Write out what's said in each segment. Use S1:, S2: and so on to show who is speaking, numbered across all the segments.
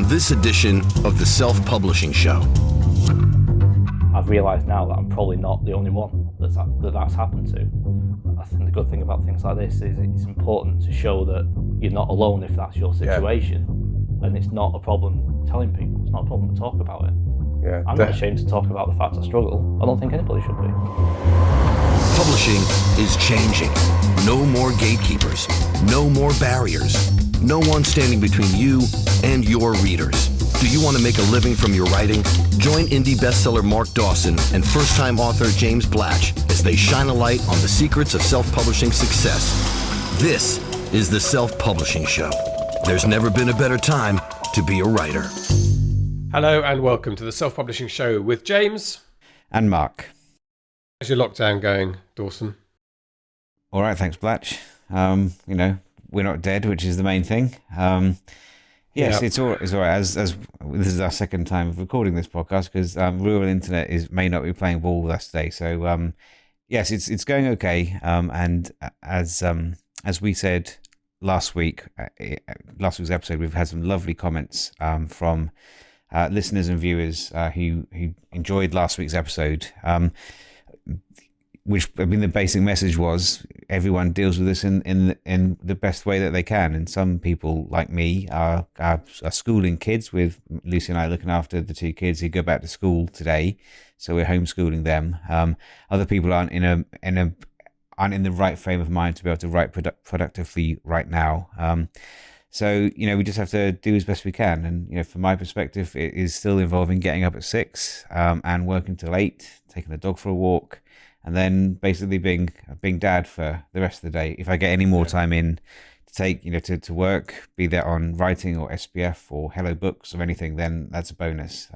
S1: on this edition of the Self-Publishing Show.
S2: I've realised now that I'm probably not the only one that's happened to. I think the good thing about things like this is it's important to show that you're not alone if that's your situation, and it's not a problem telling people. It's not a problem to talk about it.
S3: Yeah,
S2: I'm not ashamed to talk about the fact I struggle. I don't think anybody should be.
S1: Publishing is changing. No more gatekeepers. No more barriers. No one standing between you and your readers. Do you want to make a living from your writing? Join indie bestseller Mark Dawson and first-time author James Blatch as they shine a light on the secrets of self-publishing success. This is the Self-Publishing Show. There's never been a better time to be a writer.
S3: Hello and welcome to the Self-Publishing Show with James
S4: and Mark.
S3: How's your lockdown going, Dawson?
S4: All right, thanks, Blatch. We're not dead, which is the main thing. It's all right. As this is our second time of recording this podcast because rural internet may not be playing ball with us today. So yes, it's going okay. And as we said last week's episode, we've had some lovely comments from listeners and viewers who enjoyed last week's episode. Which, I mean, the basic message was everyone deals with this in the best way that they can. And some people, like me, are schooling kids, with Lucy and I looking after the two kids who go back to school today. So we're homeschooling them. Other people aren't in the right frame of mind to be able to write productively right now. So, we just have to do as best we can. And, from my perspective, it is still involving getting up at 6 and working till 8, taking the dog for a walk, and then basically being dad for the rest of the day. If I get any more time in to take, to work, be that on writing or SPF or Hello Books or anything, then that's a bonus.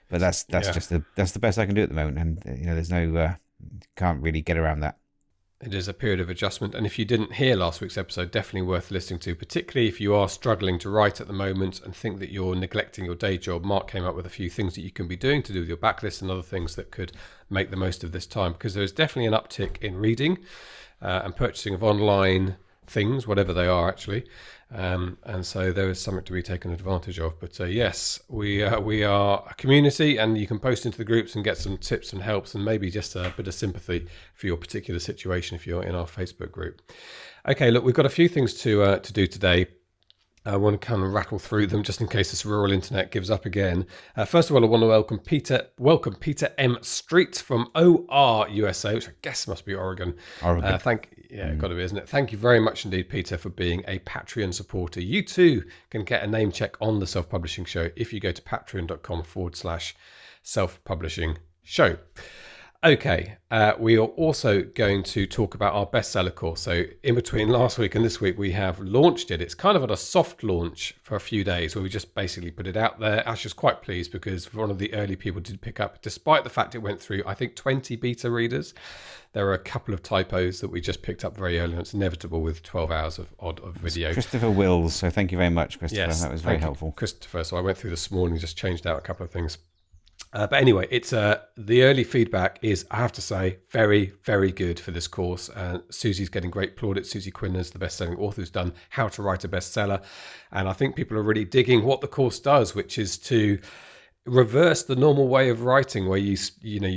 S4: But that's the best I can do at the moment. And, there's no, can't really get around that.
S3: It is a period of adjustment, and if you didn't hear last week's episode, definitely worth listening to, particularly if you are struggling to write at the moment and think that you're neglecting your day job. Mark came up with a few things that you can be doing to do with your backlist and other things that could make the most of this time, because there is definitely an uptick in reading and purchasing of online things, whatever they are actually, and so there is something to be taken advantage of. But yes, we are a community, and you can post into the groups and get some tips and helps and maybe just a bit of sympathy for your particular situation if you're in our Facebook group. Okay, look, we've got a few things to do today. I want to kind of rattle through them just in case this rural internet gives up again. First of all, I want to welcome Peter M. Street from OR USA, which I guess must be Oregon. Got to be, isn't it? Thank you very much indeed, Peter, for being a Patreon supporter. You too can get a name check on the Self-Publishing Show if you go to patreon.com/self-publishing show. Okay, we are also going to talk about our bestseller course. So in between last week and this week, we have launched it. It's kind of at a soft launch for a few days where we just basically put it out there. Ash is quite pleased because one of the early people did pick up, despite the fact it went through, I think, 20 beta readers. There are a couple of typos that we just picked up very early, and it's inevitable with 12 hours of video.
S4: Christopher Wills, so thank you very much, Christopher.
S3: Yes,
S4: that was very helpful.
S3: Christopher. So I went through this morning, just changed out a couple of things. But anyway, it's the early feedback is, I have to say, very, very good for this course. Susie's getting great plaudits. Susie Quinlan's the best-selling author who's done How to Write a Bestseller. And I think people are really digging what the course does, which is to reverse the normal way of writing, where you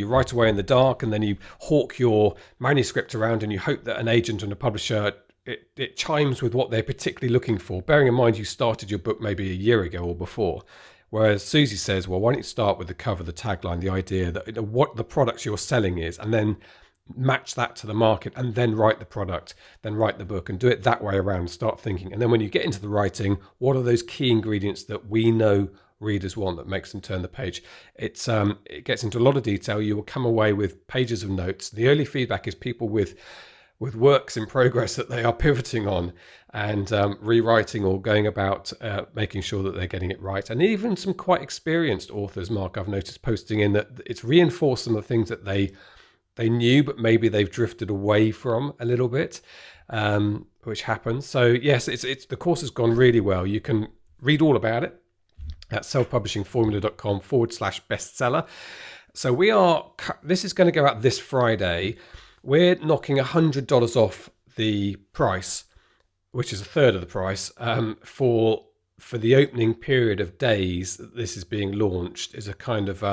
S3: write away in the dark and then you hawk your manuscript around and you hope that an agent and a publisher, it chimes with what they're particularly looking for. Bearing in mind you started your book maybe a year ago or before. Whereas Susie says, well, why don't you start with the cover, the tagline, the idea that what the products you're selling is, and then match that to the market, and then write the product, then write the book, and do it that way around. Start thinking. And then when you get into the writing, what are those key ingredients that we know readers want that makes them turn the page? It gets into a lot of detail. You will come away with pages of notes. The early feedback is people with works in progress that they are pivoting on and rewriting or going about making sure that they're getting it right. And even some quite experienced authors, Mark, I've noticed posting in that it's reinforced some of the things that they knew, but maybe they've drifted away from a little bit, which happens. So yes, it's the course has gone really well. You can read all about it at selfpublishingformula.com/bestseller. So this is going to go out this Friday. We're knocking $100 off the price, which is a third of the price, for for the opening period of days that this is being launched is a kind of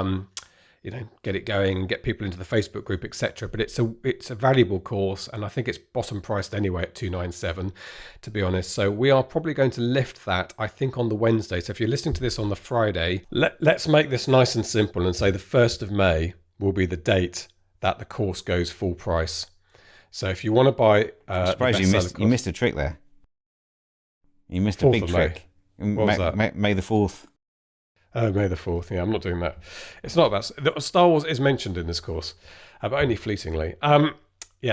S3: get it going and get people into the Facebook group, etc. But it's a valuable course, and I think it's bottom priced anyway at $297, to be honest. So we are probably going to lift that, I think, on the Wednesday. So if you're listening to this on the Friday, let's make this nice and simple and say the 1st of May will be the date that the course goes full price. So if you want to buy,
S4: I'm surprised you missed a trick there. You missed a big trick.
S3: What was that?
S4: May the 4th.
S3: Oh, May the 4th. Yeah, I'm not doing that. It's not about... Star Wars is mentioned in this course, but only fleetingly.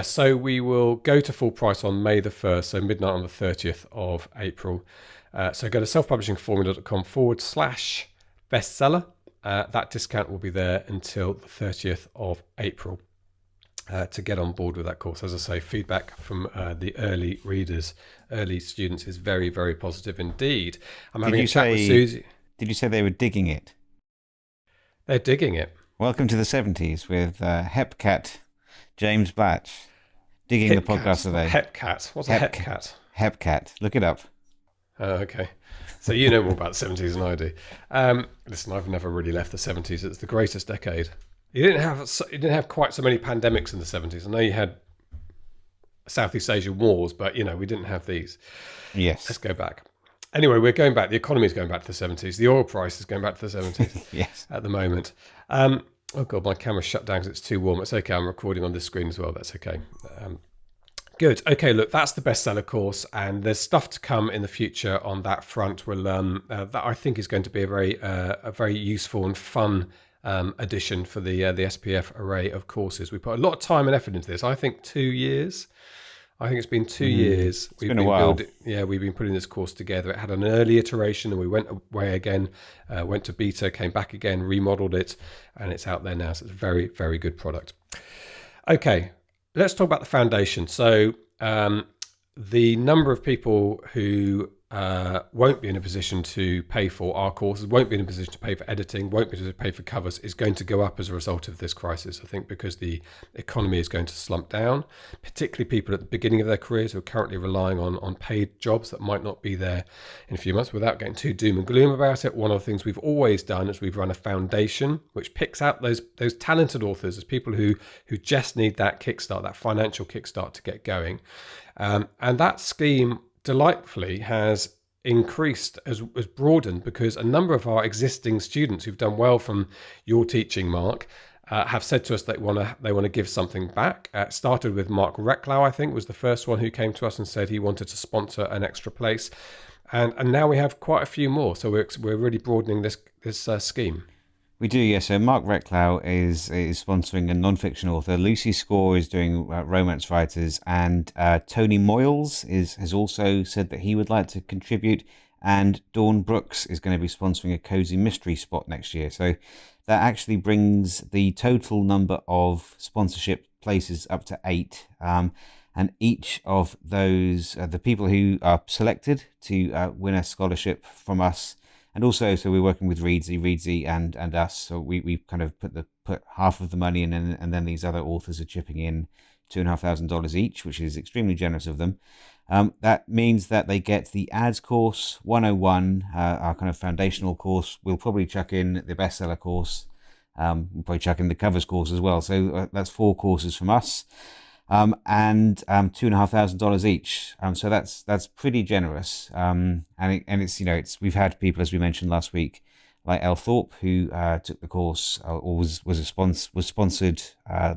S3: So we will go to full price on May the 1st, so midnight on the 30th of April. So go to selfpublishingformula.com/bestseller. That discount will be there until the 30th of April to get on board with that course. As I say, feedback from the early readers, early students is very, very positive indeed. I'm having a chat with Susie.
S4: Did you say they were digging it?
S3: They're digging it.
S4: Welcome to the 70s with Hepcat James Blatch digging the podcast today.
S3: Hepcat. What's a Hepcat?
S4: Hepcat. Look it up.
S3: Okay. So you know more about the 70s than I do. Listen, I've never really left the 70s. It's the greatest decade. You didn't have quite so many pandemics in the 70s. I know you had Southeast Asian wars, but we didn't have these.
S4: Yes.
S3: Let's go back. Anyway, we're going back. The economy is going back to the 70s. The oil price is going back to the 70s.
S4: Yes.
S3: At the moment. Oh, God, my camera's shut down because it's too warm. It's okay. I'm recording on this screen as well. That's okay. Good. Okay, look, that's the bestseller course, and there's stuff to come in the future on that front. We'll that I think is going to be a very useful and fun addition for the SPF array of courses. We put a lot of time and effort into this. I think 2 years. I think it's been 2 years.
S4: It's been a while.
S3: We've been putting this course together. It had an early iteration, and we went away again, went to beta, came back again, remodeled it, and it's out there now. So it's a very, very good product. Okay, let's talk about the foundation. So the number of people who won't be in a position to pay for our courses, won't be in a position to pay for editing, won't be able to pay for covers, is going to go up as a result of this crisis. I think because the economy is going to slump down, particularly people at the beginning of their careers who are currently relying on paid jobs that might not be there in a few months. Without getting too doom and gloom about it, one of the things we've always done is we've run a foundation which picks out those talented authors as people who just need that kickstart, that financial kickstart to get going. And that scheme delightfully has increased, has broadened, because a number of our existing students who've done well from your teaching, Mark, have said to us they want to give something back. It started with Mark Recklow, I think, was the first one who came to us and said he wanted to sponsor an extra place, and now we have quite a few more. So we're really broadening this scheme.
S4: We do, yes. So Mark Recklow is sponsoring a non-fiction author. Lucy Score is doing romance writers, and Tony Moyles has also said that he would like to contribute. And Dawn Brooks is going to be sponsoring a cozy mystery spot next year. So that actually brings the total number of sponsorship places up to 8. And each of those, the people who are selected to win a scholarship from us. And also, so we're working with Reedsy and us. So we kind of put half of the money in, and then these other authors are chipping in $2,500 each, which is extremely generous of them. That means that they get the ads course 101, our kind of foundational course. We'll probably chuck in the bestseller course. We'll probably chuck in the covers course as well. So that's 4 courses from us. And $2,500 each. So that's pretty generous. And it's we've had people, as we mentioned last week, like Elle Thorpe, who took the course or was sponsored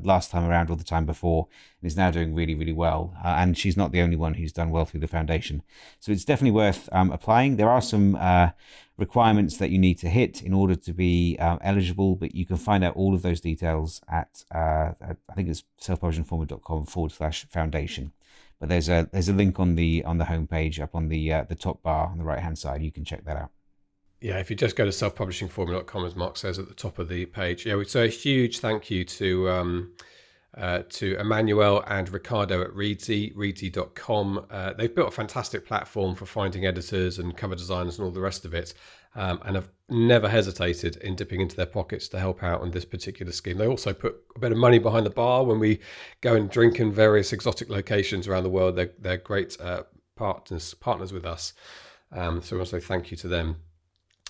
S4: last time around or the time before, and is now doing really, really well. And she's not the only one who's done well through the foundation. So it's definitely worth applying. There are some requirements that you need to hit in order to be eligible, but you can find out all of those details at I think it's selfpublishingformula.com/foundation. But there's a link on the homepage up on the top bar on the right hand side. You can check that out.
S3: Yeah, if you just go to selfpublishingformula.com, as Mark says at the top of the page. Yeah, so a huge thank you to Emmanuel and Ricardo at Reedsy.com. They've built a fantastic platform for finding editors and cover designers and all the rest of it, and have never hesitated in dipping into their pockets to help out on this particular scheme. They also put a bit of money behind the bar when we go and drink in various exotic locations around the world. They're great partners with us. So I want to say thank you to them.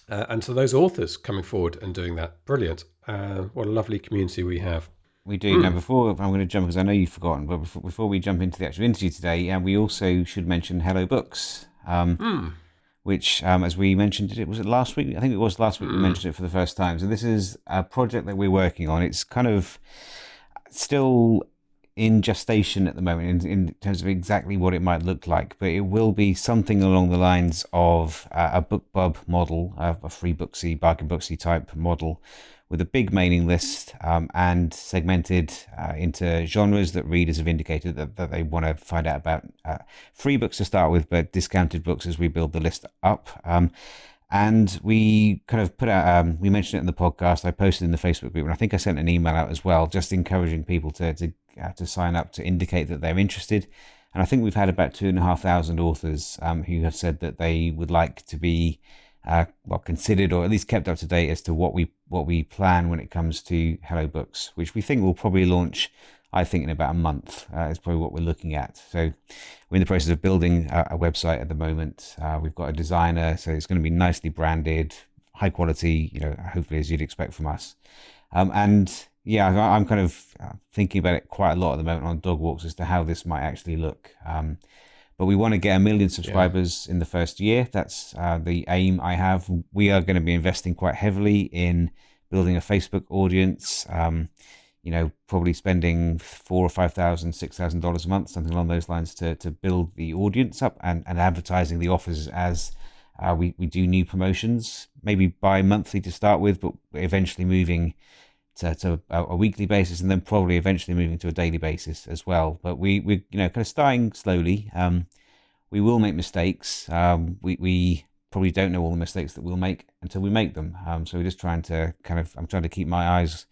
S3: And to those authors coming forward and doing that. Brilliant. What a lovely community we have.
S4: We do. Now, before I'm going to jump, because I know you've forgotten, but before we jump into the actual interview today, we also should mention Hello Books, which, as we mentioned, was it last week? I think it was last week we mentioned it for the first time. So this is a project that we're working on. It's kind of still in gestation at the moment in terms of exactly what it might look like, but it will be something along the lines of a BookBub model, a free Booksy, Bargain Booksy type model, with a big mailing list and segmented into genres that readers have indicated that they want to find out about. Free books to start with, but discounted books as we build the list up. And we kind of put out, we mentioned it in the podcast, I posted in the Facebook group, and I think I sent an email out as well, just encouraging people to sign up, to indicate that they're interested. And I think we've had about 2,500 authors who have said that they would like to be considered, or at least kept up to date as to what we plan when it comes to Hello Books, which we think will probably launch, I think, in about a month. Is probably what we're looking at. So we're in the process of building a website at the moment. We've got a designer, so it's going to be nicely branded, high quality, hopefully as you'd expect from us. And yeah, I'm kind of thinking about it quite a lot at the moment on dog walks as to how this might actually look. But we want to get 1 million subscribers in the first year. That's the aim I have. We are going to be investing quite heavily in building a Facebook audience. Probably spending $4,000 or $5,000, $6,000 a month, something along those lines, to build the audience up and advertising the offers as we do new promotions, maybe bi-monthly to start with, but eventually moving to a weekly basis, and then probably eventually moving to a daily basis as well. But we're kind of starting slowly. We will make mistakes. We probably don't know all the mistakes that we'll make until we make them. So we're just trying to I'm trying to keep my eyes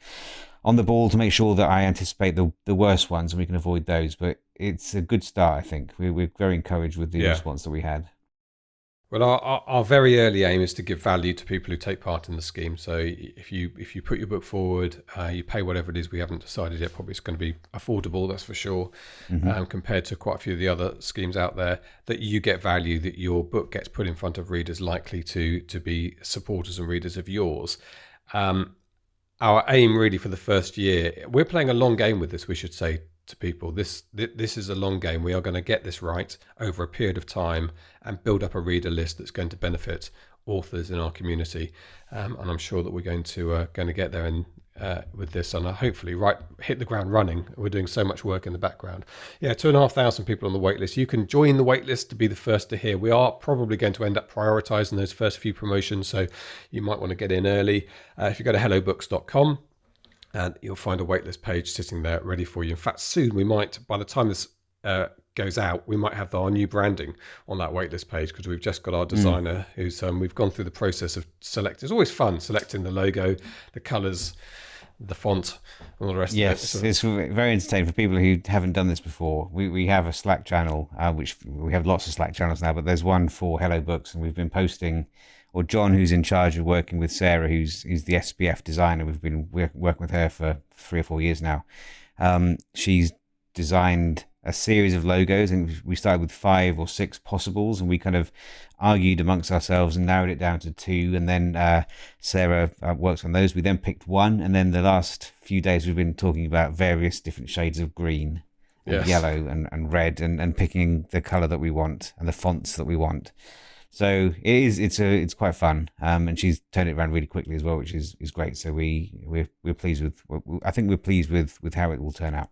S4: on the ball to make sure that I anticipate the worst ones and we can avoid those. But it's a good start, I think. We're very encouraged with the response that we had.
S3: Well, our very early aim is to give value to people who take part in the scheme. So if you put your book forward, you pay whatever it is, we haven't decided yet, probably it's going to be affordable, that's for sure, compared to quite a few of the other schemes out there, that you get value, that your book gets put in front of readers likely to be supporters and readers of yours. Our aim really for the first year, we're playing a long game with this, we should say to people. This is a long game. We are going to get this right over a period of time and build up a reader list that's going to benefit authors in our community. And I'm sure that we're going to get there with this, and hopefully hit the ground running. We're doing so much work in the background. 2,500 people on the wait list. You can join the wait list to be the first to hear. We are probably going to end up prioritizing those first few promotions, so you might want to get in early. If you go to hellobooks.com, and you'll find a waitlist page sitting there ready for you. In fact, soon we might, by the time this goes out, we might have our new branding on that waitlist page, because we've just got our designer who's we've gone through the process of selecting. It's always fun selecting the logo, the colours, the font, and all the rest of it.
S4: Yes, it's very entertaining for people who haven't done this before. We have a Slack channel, which we have lots of Slack channels now, but there's one for Hello Books, and we've been posting, or John, who's in charge of working with Sarah, who's the SPF designer. We've been working with her for 3 or 4 years now. She's designed a series of logos, and we started with 5 or 6 possibles, and we kind of argued amongst ourselves and narrowed it down to 2. And then Sarah works on those. We then picked one, and then the last few days we've been talking about various different shades of green, and yellow, and red, and picking the color that we want and the fonts that we want. So it's quite fun, and she's turned it around really quickly as well, which is great. So we're pleased with. I think we're pleased with how it will turn out.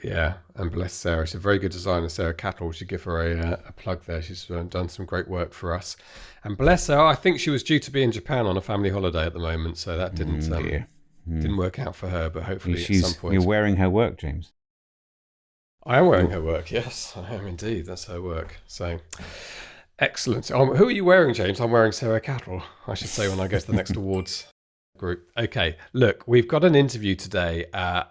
S3: Yeah, and bless Sarah. She's a very good designer, Sarah Cattle. We should give her a plug there. She's done some great work for us. And bless her, I think she was due to be in Japan on a family holiday at the moment, so that didn't work out for her. But hopefully at some point,
S4: you're wearing her work, James.
S3: I am wearing her work. Yes, I am indeed. That's her work. So. Excellent. Who are you wearing, James? I'm wearing Sarah Cattle, I should say, when I go to the next awards group. Okay, look, we've got an interview today,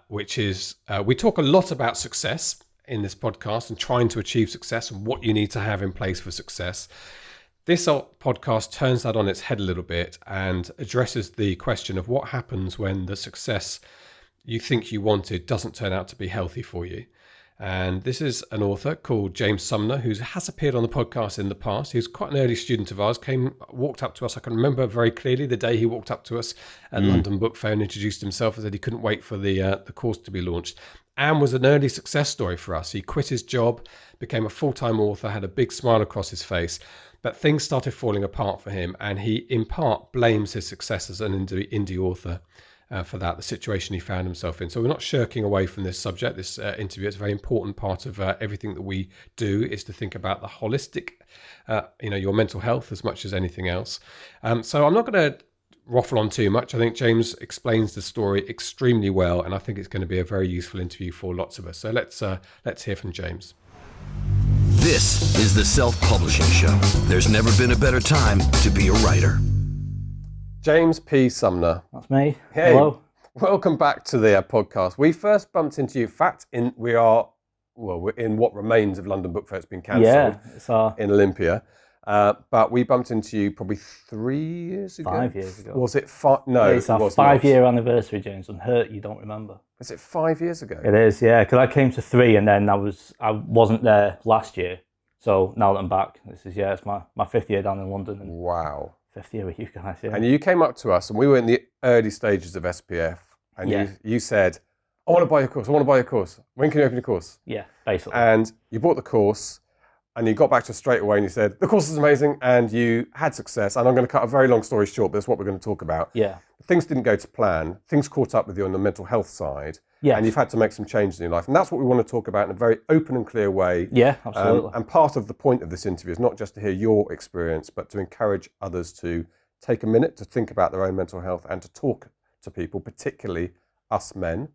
S3: which is, we talk a lot about success in this podcast and trying to achieve success and what you need to have in place for success. This podcast turns that on its head a little bit and addresses the question of what happens when the success you think you wanted doesn't turn out to be healthy for you. And this is an author called James Sumner, who has appeared on the podcast in the past. He was quite an early student of ours, walked up to us. I can remember very clearly the day he walked up to us at London Book Fair and introduced himself and said he couldn't wait for the course to be launched. And was an early success story for us. He quit his job, became a full-time author, had a big smile across his face, but things started falling apart for him, and he in part blames his success as an indie author for that, the situation he found himself in. So we're not shirking away from this subject, this interview. It's a very important part of everything that we do, is to think about the holistic, your mental health as much as anything else. So I'm not going to waffle on too much. I think James explains the story extremely well, and I think it's going to be a very useful interview for lots of us. So let's hear from James.
S1: This is the Self-Publishing Show. There's never been a better time to be a writer.
S3: James P. Sumner.
S2: That's me.
S3: Hey,
S2: Hello.
S3: welcome back to the podcast. We first bumped into you. In fact, we're in what remains of London Book Fair. It's been cancelled in Olympia. But we bumped into you probably 3 years ago.
S2: 5 years ago.
S3: Was it 5? No,
S2: it's our 5-year anniversary, James. I'm hurt you don't remember.
S3: Was it 5 years ago?
S2: It is, yeah. Because I came to 3 and then I wasn't there last year. So now that I'm back, it's my 5th year down in London. And
S3: wow.
S2: 5th year with you guys, yeah.
S3: And you came up to us, and we were in the early stages of SPF, and you said, I want to buy your course. When can you open your course?
S2: Yeah, basically.
S3: And you bought the course, and you got back to us straight away, and you said, the course is amazing, and you had success. And I'm going to cut a very long story short, but that's what we're going to talk about.
S2: Yeah.
S3: Things didn't go to plan. Things caught up with you on the mental health side.
S2: Yes.
S3: And you've had to make some changes in your life. And that's what we want to talk about in a very open and clear way.
S2: Yeah, absolutely.
S3: And part of the point of this interview is not just to hear your experience, but to encourage others to take a minute to think about their own mental health and to talk to people, particularly us men,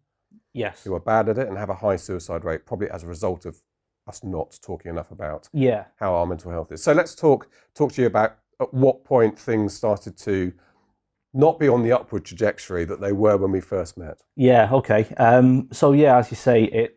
S3: who are bad at it and have a high suicide rate, probably as a result of us not talking enough about how our mental health is. So let's talk to you about at what point things started to not be on the upward trajectory that they were when we first met.
S2: Yeah, okay. So as you say,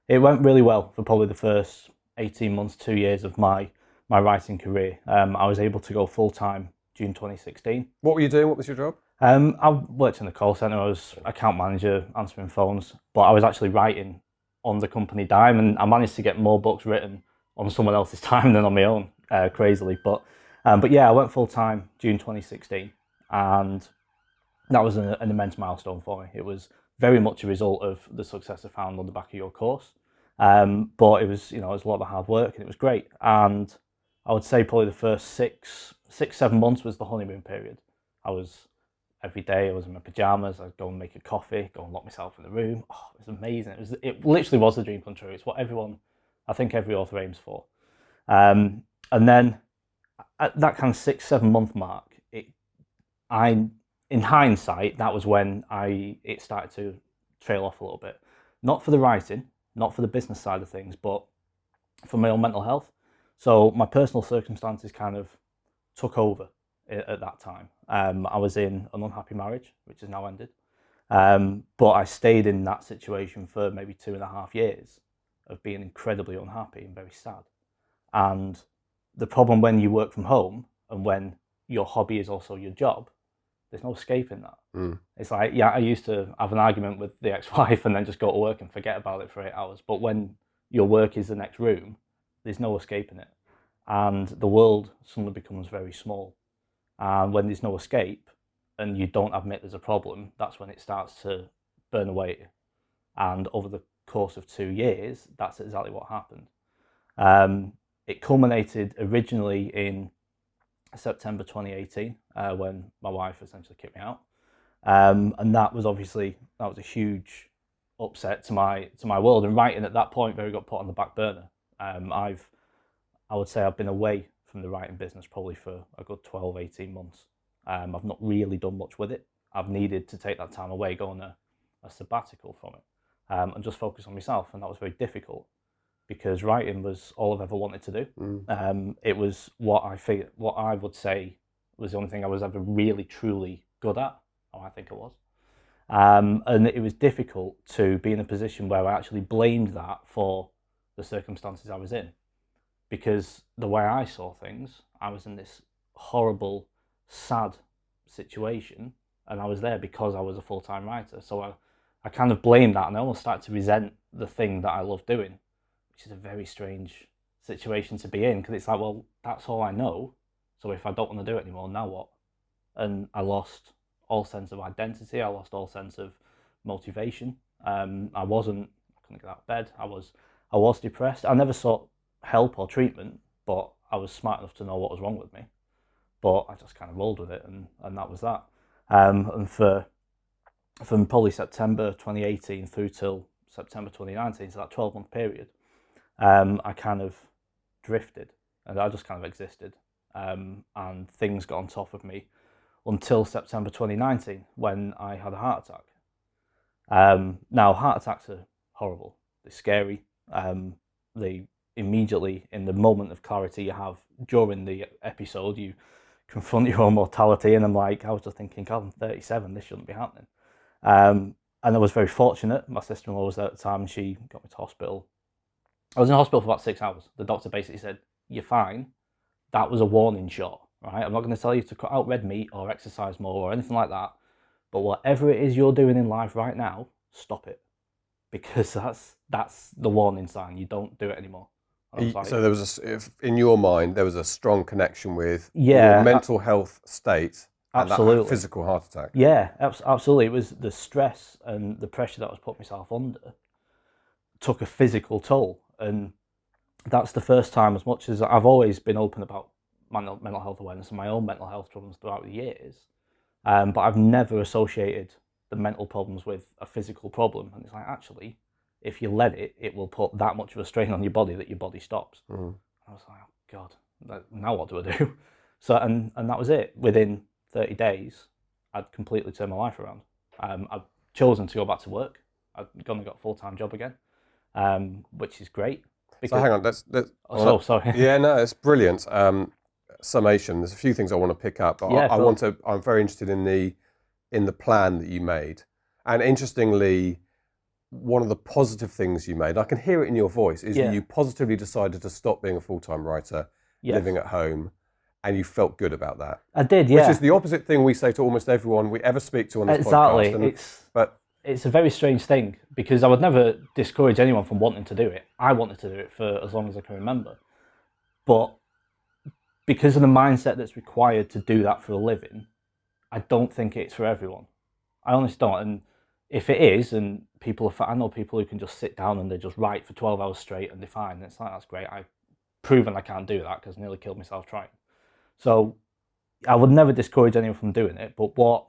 S2: it went really well for probably the first 18 months, 2 years of my writing career. I was able to go full-time June 2016.
S3: What were you doing? What was your job?
S2: I worked in the call centre. I was account manager, answering phones, but I was actually writing on the company dime, and I managed to get more books written on someone else's time than on my own, crazily. But I went full-time June 2016. And that was an immense milestone for me. It was very much a result of the success I found on the back of your course. But it was, it was a lot of hard work, and it was great. And I would say probably the first 7 months was the honeymoon period. Every day I was in my pajamas. I'd go and make a coffee, go and lock myself in the room. Oh, it was amazing. It literally was the dream come true. It's what I think every author aims for. And then at that kind of 6-7 month mark, in hindsight, that was when it started to trail off a little bit. Not for the writing, not for the business side of things, but for my own mental health. So my personal circumstances kind of took over at that time. I was in an unhappy marriage, which has now ended. But I stayed in that situation for maybe 2.5 years of being incredibly unhappy and very sad. And the problem when you work from home and when your hobby is also your job, there's no escaping that. It's like, I used to have an argument with the ex-wife and then just go to work and forget about it for 8 hours. But when your work is the next room, there's no escaping it. And the world suddenly becomes very small. And when there's no escape and you don't admit there's a problem, that's when it starts to burn away at you. And over the course of 2 years, that's exactly what happened. It culminated originally in September 2018, when my wife essentially kicked me out, and that was a huge upset to my world. And writing at that point very got put on the back burner. I would say I've been away from the writing business probably for a good 12-18 months. I've not really done much with it. I've needed to take that time away, go on a sabbatical from it, and just focus on myself, and that was very difficult. Because writing was all I've ever wanted to do. It was what I would say was the only thing I was ever really, truly good at, or I think it was. And it was difficult to be in a position where I actually blamed that for the circumstances I was in. Because the way I saw things, I was in this horrible, sad situation, and I was there because I was a full-time writer. So I kind of blamed that, and I almost started to resent the thing that I love doing. which is a very strange situation to be in, because it's like, well, that's all I know. So if I don't want to do it anymore, now what? And I lost all sense of identity. I lost all sense of motivation. I couldn't get out of bed. I was depressed. I never sought help or treatment, but I was smart enough to know what was wrong with me. But I just kind of rolled with it, and that was that. And from probably September 2018 through till September 2019, so that 12-month period, I kind of drifted, and I just kind of existed. And things got on top of me until September 2019, when I had a heart attack. Now, heart attacks are horrible. They're scary. They immediately, in the moment of clarity you have during the episode, you confront your own mortality. And I was just thinking, God, I'm 37, this shouldn't be happening. And I was very fortunate. My sister-in-law was there at the time, and she got me to hospital. I was in hospital for about 6 hours. The doctor basically said, you're fine. That was a warning shot, right? I'm not going to tell you to cut out red meat or exercise more or anything like that. But whatever it is you're doing in life right now, stop it. Because that's the warning sign. You don't do it anymore.
S3: So there was in your mind, there was a strong connection with your mental health state and that physical heart attack.
S2: Yeah, absolutely. It was the stress and the pressure that I was putting myself under took a physical toll. And that's the first time, as much as I've always been open about my mental health awareness and my own mental health problems throughout the years, but I've never associated the mental problems with a physical problem. And it's like, actually, if you let it, it will put that much of a strain on your body that your body stops. I was like, oh God, now what do I do? So, and that was it. Within 30 days, I'd completely turned my life around. I'd chosen to go back to work. I'd gone and got a full-time job again, which is great.
S3: So hang on,
S2: sorry.
S3: Yeah, no, it's brilliant. Summation. There's a few things I want to pick up, but I'm very interested in the plan that you made. And interestingly, one of the positive things you made, I can hear it in your voice, is that you positively decided to stop being a full-time writer, living at home, and you felt good about that.
S2: I did, yeah.
S3: Which is the opposite thing we say to almost everyone we ever speak to on this podcast.
S2: Exactly. It's a very strange thing, because I would never discourage anyone from wanting to do it. I wanted to do it for as long as I can remember. But because of the mindset that's required to do that for a living, I don't think it's for everyone. I honestly don't. And if it is, and I know people who can just sit down and they just write for 12 hours straight and they're fine. It's like, that's great. I've proven I can't do that because I nearly killed myself trying. So I would never discourage anyone from doing it. But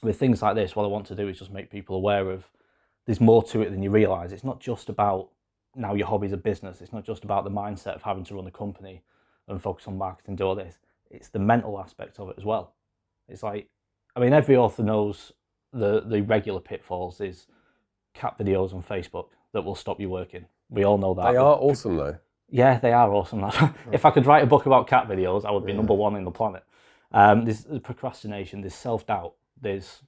S2: with things like this, what I want to do is just make people aware of there's more to it than you realise. It's not just about now your hobby's a business. It's not just about the mindset of having to run a company and focus on marketing, do all this. It's the mental aspect of it as well. It's like, I mean, every author knows the regular pitfalls is cat videos on Facebook that will stop you working. We all know that.
S3: They are awesome though.
S2: Yeah, they are awesome. If I could write a book about cat videos, I would be number one in the planet. There's procrastination, there's self-doubt, there's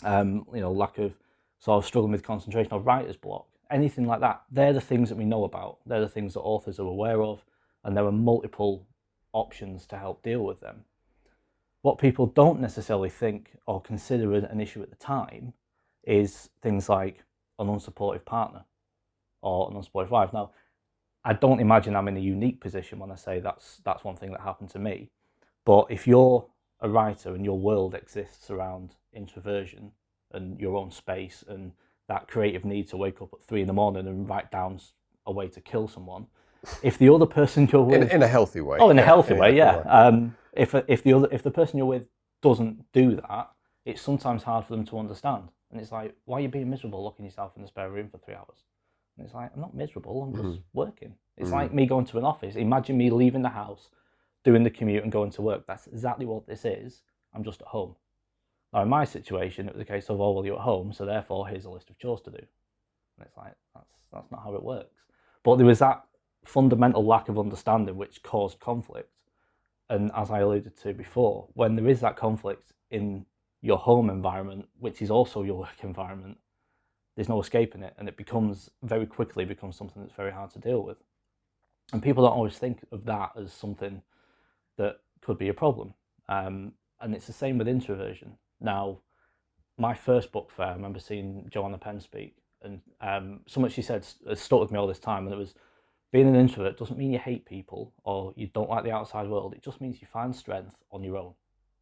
S2: lack of sort of struggling with concentration or writer's block, anything like that. They're the things that we know about. They're the things that authors are aware of, and there are multiple options to help deal with them. What people don't necessarily think or consider an issue at the time is things like an unsupportive partner or an unsupportive wife. Now, I don't imagine I'm in a unique position when I say that's one thing that happened to me. But if you're a writer and your world exists around introversion and your own space and that creative need to wake up at 3 a.m. and write down a way to kill someone, if the other person you're with
S3: in a healthy way,
S2: in a healthy way, if the person you're with doesn't do that, it's sometimes hard for them to understand. And it's like, why are you being miserable locking yourself in a spare room for 3 hours? And it's like, I'm not miserable, I'm just working. It's like me going to an office. Imagine me leaving the house, doing the commute and going to work. That's exactly what this is. I'm just at home. Now, in my situation, it was a case of, oh, well, you're at home, so therefore here's a list of chores to do. And it's like, that's not how it works. But there was that fundamental lack of understanding which caused conflict. And as I alluded to before, when there is that conflict in your home environment, which is also your work environment, there's no escaping it, and it very quickly becomes something that's very hard to deal with. And people don't always think of that as something that could be a problem. And it's the same with introversion. Now, my first book fair, I remember seeing Joanna Penn speak, and something she said has stuck with me all this time, and it was, being an introvert doesn't mean you hate people or you don't like the outside world. It just means you find strength on your own.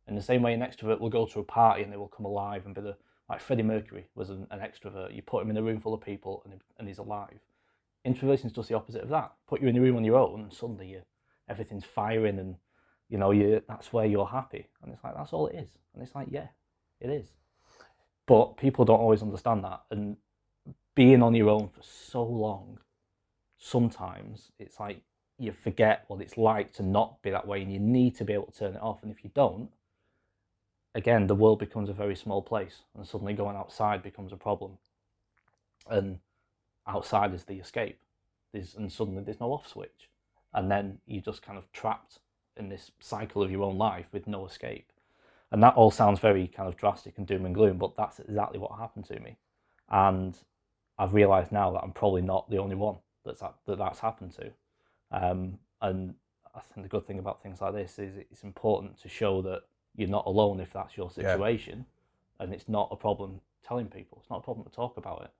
S2: In the same way an extrovert will go to a party and they will come alive and be like Freddie Mercury was an extrovert. You put him in a room full of people and he's alive. Introversion is just the opposite of that. Put you in a room on your own and suddenly everything's firing and that's where you're happy. And it's like, that's all it is. And it's like, yeah, it is. But people don't always understand that. And being on your own for so long, sometimes it's like you forget what it's like to not be that way, and you need to be able to turn it off. And if you don't, again, the world becomes a very small place, and suddenly going outside becomes a problem. And outside is the escape. And suddenly there's no off switch. And then you're just kind of trapped in this cycle of your own life with no escape. And that all sounds very kind of drastic and doom and gloom, but that's exactly what happened to me. And I've realised now that I'm probably not the only one that's happened to. And I think the good thing about things like this is it's important to show that you're not alone if that's your situation. Yeah. And it's not a problem telling people. It's not a problem to talk about it.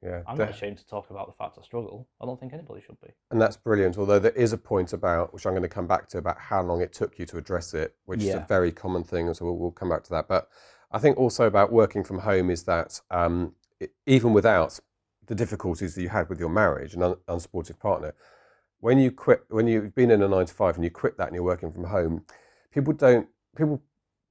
S3: Yeah,
S2: I'm not ashamed to talk about the fact I struggle. I don't think anybody should be.
S3: And that's brilliant. Although there is a point about, which I'm going to come back to, about how long it took you to address it, which is a very common thing. So we'll come back to that. But I think also about working from home is that even without the difficulties that you had with your marriage and unsupportive partner, when you've been in a 9-to-5 and you quit that and you're working from home, people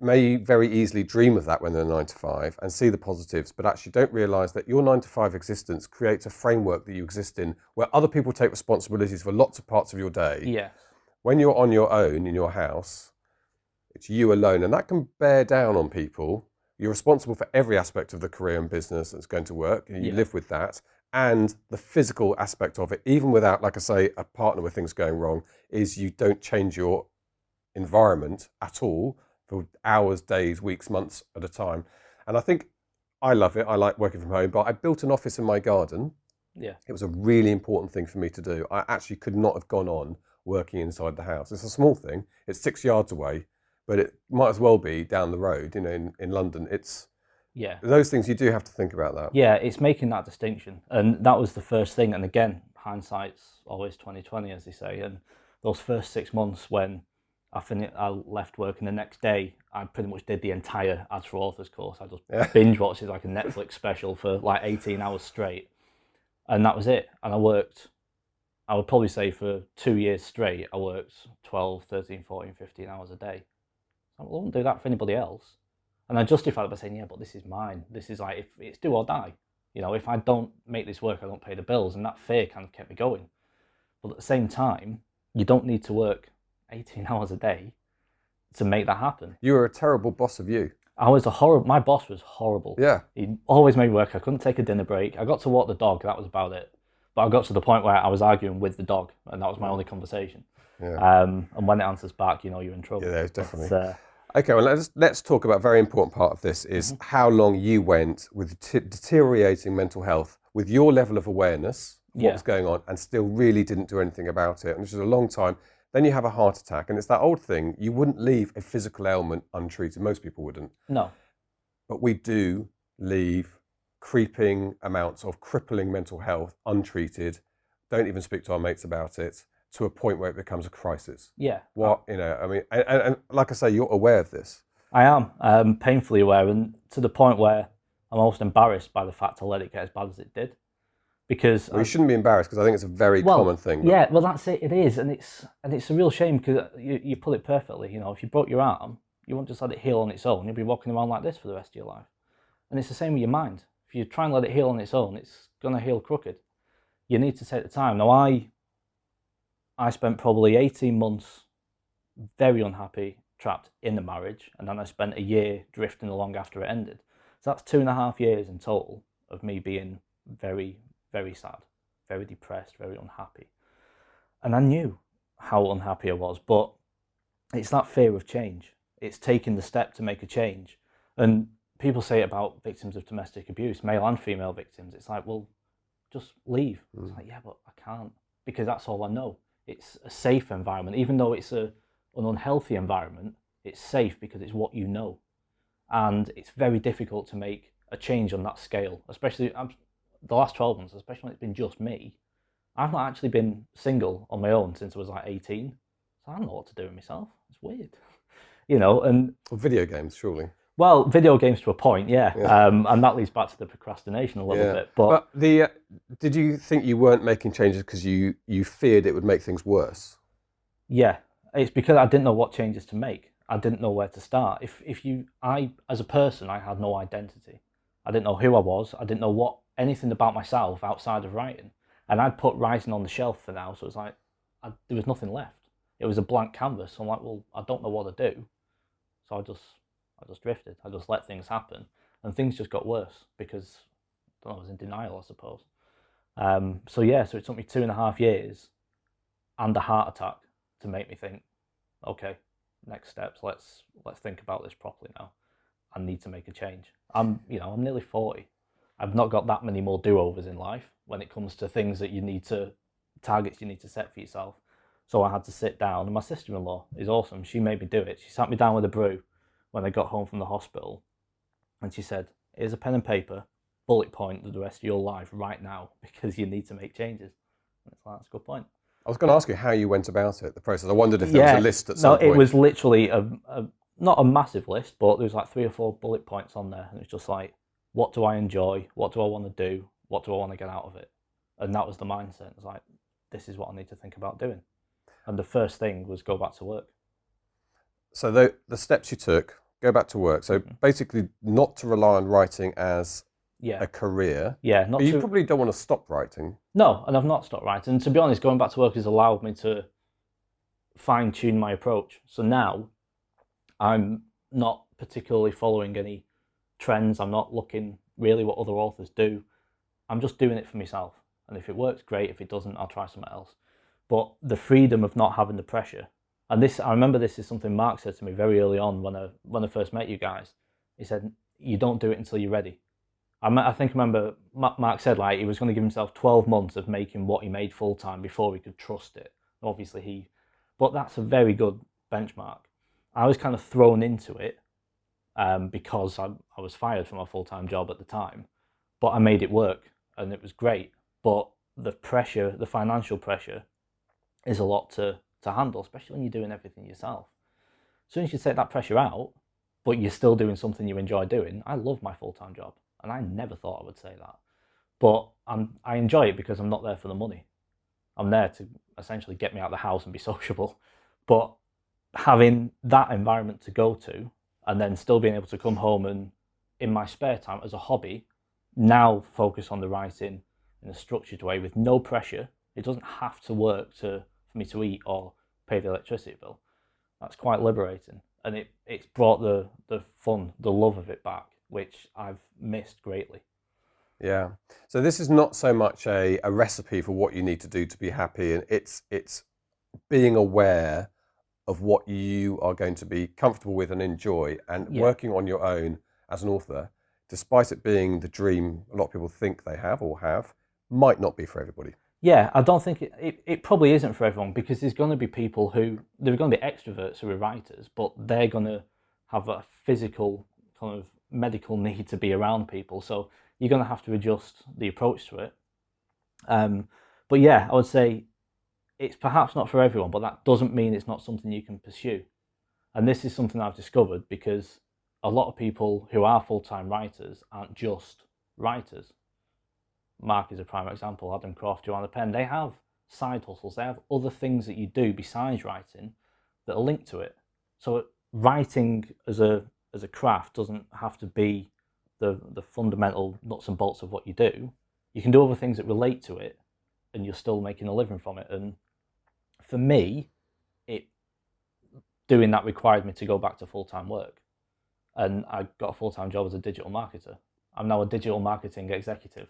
S3: may very easily dream of that when they're 9-to-5 and see the positives, but actually don't realise that your 9-to-5 existence creates a framework that you exist in where other people take responsibilities for lots of parts of your day.
S2: Yes.
S3: When you're on your own in your house, it's you alone, and that can bear down on people. You're responsible for every aspect of the career and business that's going to work, and you live with that. And the physical aspect of it, even without, like I say, a partner with things going wrong, is you don't change your environment at all for hours, days, weeks, months at a time. And I think I love it. I like working from home, but I built an office in my garden.
S2: Yeah.
S3: It was a really important thing for me to do. I actually could not have gone on working inside the house. It's a small thing. It's 6 yards away, but it might as well be down the road, in London. Those things, you do have to think about that.
S2: Yeah, it's making that distinction. And that was the first thing. And again, hindsight's always 20/20, as they say. And those first 6 months when I left work, and the next day I pretty much did the entire Ads for Authors course. I just binge watched it like a Netflix special for like 18 hours straight. And that was it. And I would probably say for 2 years straight, I worked 12, 13, 14, 15 hours a day. I wouldn't do that for anybody else. And I justified it by saying, yeah, but this is mine. This is like, if it's do or die. If I don't make this work, I don't pay the bills. And that fear kind of kept me going. But at the same time, you don't need to work 18 hours a day to make that happen.
S3: You were a terrible boss of you.
S2: My boss was horrible.
S3: Yeah.
S2: He always made me work. I couldn't take a dinner break. I got to walk the dog. That was about it. But I got to the point where I was arguing with the dog, and that was my only conversation. Yeah. And when it answers back, you're in trouble.
S3: Yeah, definitely. Okay, well, let's talk about a very important part of this is how long you went with deteriorating mental health with your level of awareness of what was going on and still really didn't do anything about it, which is a long time. Then you have a heart attack, and it's that old thing, you wouldn't leave a physical ailment untreated. Most people wouldn't.
S2: No.
S3: But we do leave creeping amounts of crippling mental health untreated, don't even speak to our mates about it, to a point where it becomes a crisis.
S2: Yeah.
S3: And like I say, you're aware of this.
S2: I am painfully aware, and to the point where I'm almost embarrassed by the fact I let it get as bad as it did. Because
S3: you shouldn't be embarrassed, because I think it's a very common thing.
S2: Yeah, well, that's it. It is, and it's a real shame, because you put it perfectly. If you broke your arm, you won't just let it heal on its own. You'll be walking around like this for the rest of your life. And it's the same with your mind. If you try and let it heal on its own, it's going to heal crooked. You need to take the time. Now, I spent probably 18 months very unhappy, trapped in the marriage, and then I spent a year drifting along after it ended. So that's 2.5 years in total of me being very, very sad, very depressed, very unhappy. And I knew how unhappy I was, but it's that fear of change. It's taking the step to make a change. And people say it about victims of domestic abuse, male and female victims. It's like, well, just leave. It's like, yeah, but I can't, because that's all I know. It's a safe environment. Even though it's an unhealthy environment, it's safe because it's what you know. And it's very difficult to make a change on that scale, especially the last 12 months, especially when it's been just me, I've not actually been single on my own since I was like 18. So I don't know what to do with myself. It's weird. And
S3: Well, video games, surely.
S2: well, video games to a point, yeah. And that leads back to the procrastination a little bit. But
S3: Did you think you weren't making changes because you feared it would make things worse?
S2: yeah, it's because I didn't know what changes to make. I didn't know where to start. As a person, I had no identity. I didn't know who I was. I didn't know anything about myself outside of writing. And I'd put writing on the shelf for now, so it's like there was nothing left. It was a blank canvas. So I'm like, well, I don't know what to do. So I just drifted. I just let things happen, and things just got worse because I was in denial, I suppose. So it took me 2.5 years and a heart attack to make me think, okay, next steps. Let's think about this properly now. I need to make a change. I'm nearly 40. I've not got that many more do-overs in life when it comes to things that targets you need to set for yourself. So I had to sit down, and my sister-in-law is awesome. She made me do it. She sat me down with a brew when I got home from the hospital, and she said, here's a pen and paper, bullet point the rest of your life right now, because you need to make changes. And it's like, that's a good point.
S3: I was going to ask you how you went about it, the process. I wondered if there was a list at some point.
S2: No, it was literally not a massive list, but there was like 3 or 4 bullet points on there, and it was just like, what do I enjoy? What do I want to do? What do I want to get out of it? And that was the mindset. It was like, this is what I need to think about doing. And the first thing was go back to work.
S3: So the steps you took, go back to work. So basically not to rely on writing as a career.
S2: Yeah.
S3: But you probably don't want to stop writing.
S2: No, and I've not stopped writing. And to be honest, going back to work has allowed me to fine-tune my approach. So now I'm not particularly following any trends. I'm not looking really what other authors do. I'm just doing it for myself. And if it works, great. If it doesn't, I'll try something else. But the freedom of not having the pressure, and I remember this is something Mark said to me very early on when I first met you guys. He said, you don't do it until you're ready. I think I remember Mark said like he was going to give himself 12 months of making what he made full time before he could trust it. Obviously but that's a very good benchmark. I was kind of thrown into it because I was fired from my full-time job at the time, but I made it work and it was great. But the pressure, the financial pressure, is a lot to handle, especially when you're doing everything yourself. As soon as you take that pressure out, but you're still doing something you enjoy doing. I love my full-time job, and I never thought I would say that. But I enjoy it because I'm not there for the money. I'm there to essentially get me out of the house and be sociable. But having that environment to go to, and then still being able to come home and, in my spare time as a hobby, now focus on the writing in a structured way with no pressure. It doesn't have to work for me to eat or pay the electricity bill. That's quite liberating. And it's brought the fun, the love of it back, which I've missed greatly.
S3: Yeah. So this is not so much a recipe for what you need to do to be happy. And it's being aware of what you are going to be comfortable with and enjoy, and working on your own as an author, despite it being the dream a lot of people think they have or have, might not be for everybody.
S2: Yeah, I don't think it probably isn't for everyone, because there's going to be people there are going to be extroverts who are writers, but they're going to have a physical kind of medical need to be around people. So you're going to have to adjust the approach to it. But yeah, I would say it's perhaps not for everyone, but that doesn't mean it's not something you can pursue. And this is something I've discovered, because a lot of people who are full-time writers aren't just writers. Mark is a prime example, Adam Croft, Joanna Penn. They have side hustles. They have other things that you do besides writing that are linked to it. So writing as a craft doesn't have to be the fundamental nuts and bolts of what you do. You can do other things that relate to it, and you're still making a living from it. And for me, doing that required me to go back to full-time work. And I got a full-time job as a digital marketer. I'm now a digital marketing executive.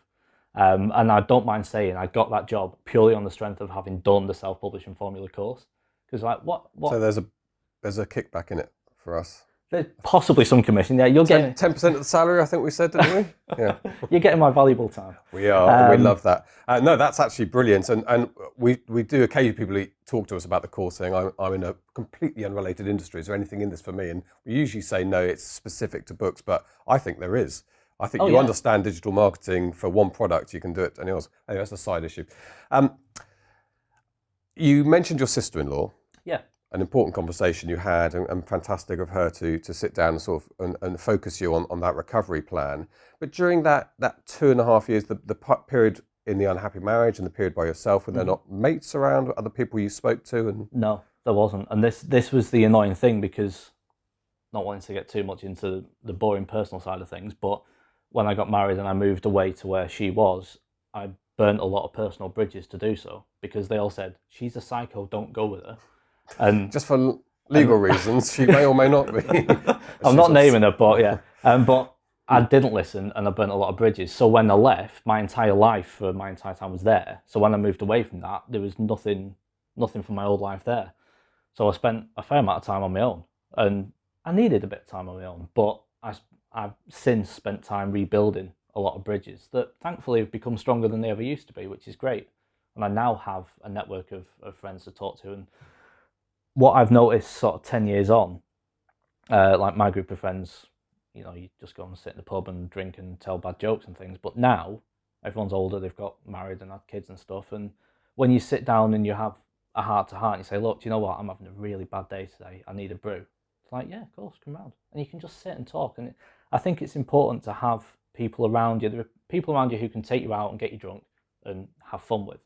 S2: And I don't mind saying I got that job purely on the strength of having done the self-publishing formula course. Because like what?
S3: So there's a kickback in it for us.
S2: There's possibly some commission. Yeah, you're getting
S3: 10% of the salary, I think we said, didn't we? Yeah.
S2: You're getting my valuable time.
S3: We are, and we love that. No, that's actually brilliant. And we do occasionally, people talk to us about the course saying, I'm in a completely unrelated industry. Is there anything in this for me? And we usually say, no, it's specific to books, but I think there is. I think you understand digital marketing for one product, you can do it anything else. Anyway, that's a side issue. You mentioned your sister-in-law.
S2: Yeah.
S3: An important conversation you had, and fantastic of her to sit down and sort of and focus you on that recovery plan. But during that 2.5 years, the period in the unhappy marriage and the period by yourself, were there not mates around, other people you spoke to? And
S2: no, there wasn't. And this was the annoying thing, because, not wanting to get too much into the boring personal side of things, but when I got married and I moved away to where she was, I burnt a lot of personal bridges to do so, because they all said, she's a psycho, don't go with her. And
S3: just for legal reasons, she may or may not be.
S2: I'm not naming her, but yeah. But I didn't listen, and I burnt a lot of bridges. So when I left, my entire life for my entire time was there. So when I moved away from that, there was nothing from my old life there. So I spent a fair amount of time on my own, and I needed a bit of time on my own. But I've since spent time rebuilding a lot of bridges that thankfully have become stronger than they ever used to be, which is great. And I now have a network of friends to talk to. And what I've noticed sort of 10 years on, like my group of friends, you know, you just go and sit in the pub and drink and tell bad jokes and things. But now everyone's older, they've got married and had kids and stuff. And when you sit down and you have a heart to heart and you say, look, do you know what? I'm having a really bad day today. I need a brew. It's like, yeah, of course, come round. And you can just sit and talk. And I think it's important to have people around you. There are people around you who can take you out and get you drunk and have fun with.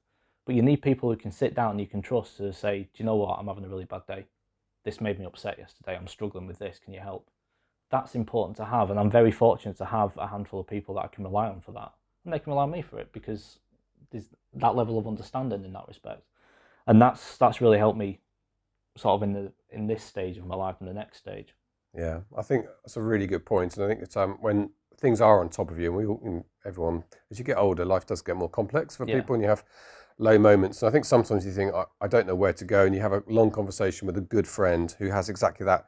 S2: But you need people who can sit down and you can trust to say, do you know what? I'm having a really bad day. This made me upset yesterday. I'm struggling with this. Can you help? That's important to have. And I'm very fortunate to have a handful of people that I can rely on for that. And they can rely on me for it, because there's that level of understanding in that respect. And that's really helped me sort of in this stage of my life and the next stage.
S3: Yeah, I think that's a really good point. And I think that when things are on top of you, and we all, everyone, as you get older, life does get more complex for people, and you have low moments. And I think sometimes you think, I don't know where to go, and you have a long conversation with a good friend who has exactly that.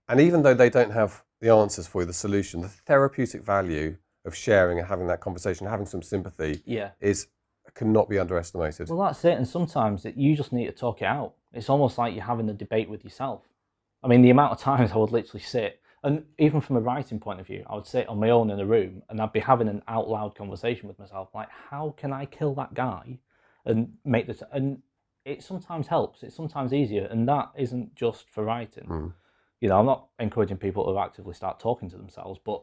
S3: And even though they don't have the answers for you, the solution, the therapeutic value of sharing and having that conversation, having some sympathy, cannot be underestimated.
S2: Well, that's it. And sometimes you just need to talk it out. It's almost like you're having a debate with yourself. I mean, the amount of times I would literally sit, and even from a writing point of view, I would sit on my own in a room and I'd be having an out loud conversation with myself, like, how can I kill that guy and make this? And it sometimes helps. It's sometimes easier. And that isn't just for writing. You know, I'm not encouraging people to actively start talking to themselves, but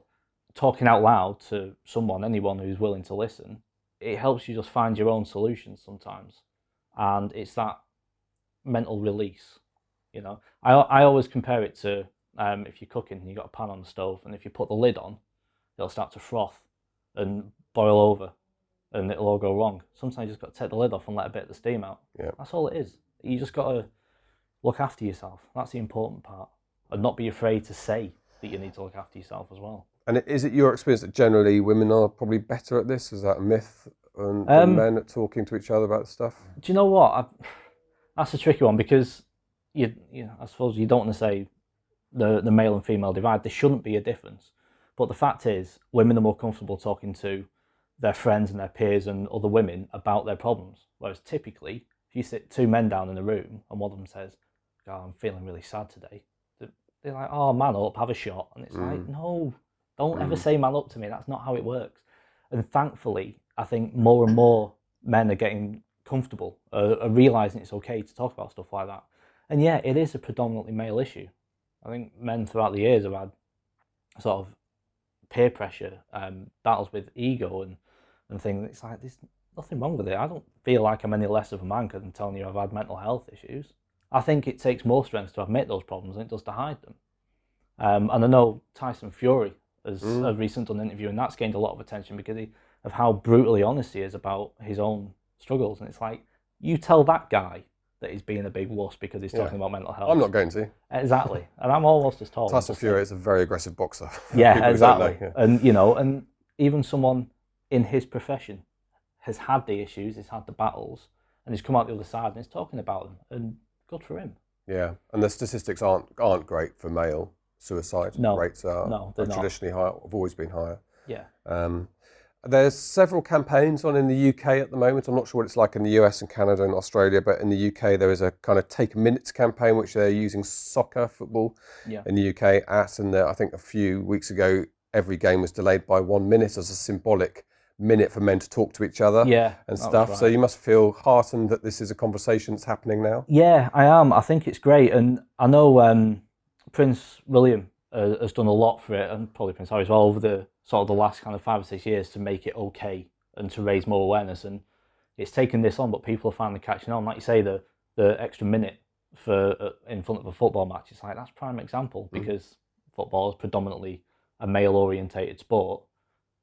S2: talking out loud to someone, anyone who's willing to listen, it helps you just find your own solutions sometimes. And it's that mental release. You know, I always compare it to if you're cooking and you've got a pan on the stove, and if you put the lid on, it'll start to froth and boil over, and it'll all go wrong. Sometimes you just got to take the lid off and let a bit of the steam out. Yeah. That's all it is. You just got to look after yourself. That's the important part. And not be afraid to say that you need to look after yourself as well. And
S3: is it your experience that generally women are probably better at this? Is that a myth? And men at talking to each other about stuff?
S2: Do you know what? That's a tricky one, because you I suppose you don't want to say the male and female divide. There shouldn't be a difference. But the fact is, women are more comfortable talking to their friends and their peers and other women about their problems. Whereas typically, if you sit two men down in a room and one of them says, "God, I'm feeling really sad today," they're like, "Oh, man up, have a shot." And it's like, no, don't ever say man up to me. That's not how it works. And thankfully, I think more and more men are getting comfortable, are realising it's okay to talk about stuff like that. And yeah, it is a predominantly male issue. I think men throughout the years have had sort of peer pressure, battles with ego and things. It's like, there's nothing wrong with it. I don't feel like I'm any less of a man because I'm telling you I've had mental health issues. I think it takes more strength to admit those problems than it does to hide them. And I know Tyson Fury has recently done an interview, and that's gained a lot of attention because of how brutally honest he is about his own struggles. And it's like, you tell that guy that he's being a big wuss because he's talking about mental health.
S3: I'm not going to.
S2: Exactly. And I'm almost as tall.
S3: Tyson Fury is a very aggressive boxer.
S2: Yeah, exactly. And, you know, and even someone in his profession has had the issues, he's had the battles, and he's come out the other side and he's talking about them. And good for him. Yeah,
S3: and the statistics aren't great for male suicide rates. Are traditionally higher, have always been higher.
S2: Yeah.
S3: There's several campaigns on in the UK at the moment. I'm not sure what it's like in the US and Canada and Australia, but in the UK there is a kind of Take Minutes campaign which they're using football in the UK at, and I think a few weeks ago every game was delayed by 1 minute as a symbolic minute for men to talk to each other
S2: Yeah,
S3: and
S2: that was
S3: stuff. So
S2: right.
S3: you must feel heartened that this is a conversation that's happening now.
S2: Yeah, I am. I think it's great, and I know Prince William has done a lot for it, and probably Prince Harry as well, over the sort of the last kind of 5 or 6 years to make it okay and to raise more awareness. And it's taken this on, but people are finally catching on. Like you say, the extra minute for in front of a football match, it's like that's prime example because football is predominantly a male orientated sport.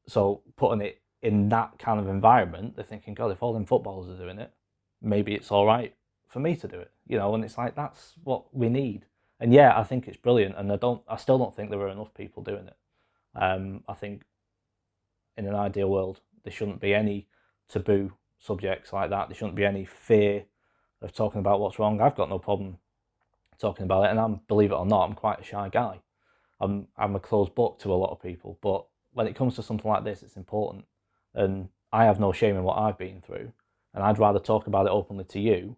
S2: So putting it in that kind of environment, they're thinking, God, if all them footballers are doing it, maybe it's all right for me to do it, you know. And it's like that's what we need. And yeah, I think it's brilliant. And I still don't think there are enough people doing it. I think in an ideal world, there shouldn't be any taboo subjects like that. There shouldn't be any fear of talking about what's wrong. I've got no problem talking about it, and believe it or not, I'm quite a shy guy. I'm a closed book to a lot of people, but when it comes to something like this, it's important. And I have no shame in what I've been through, and I'd rather talk about it openly to you.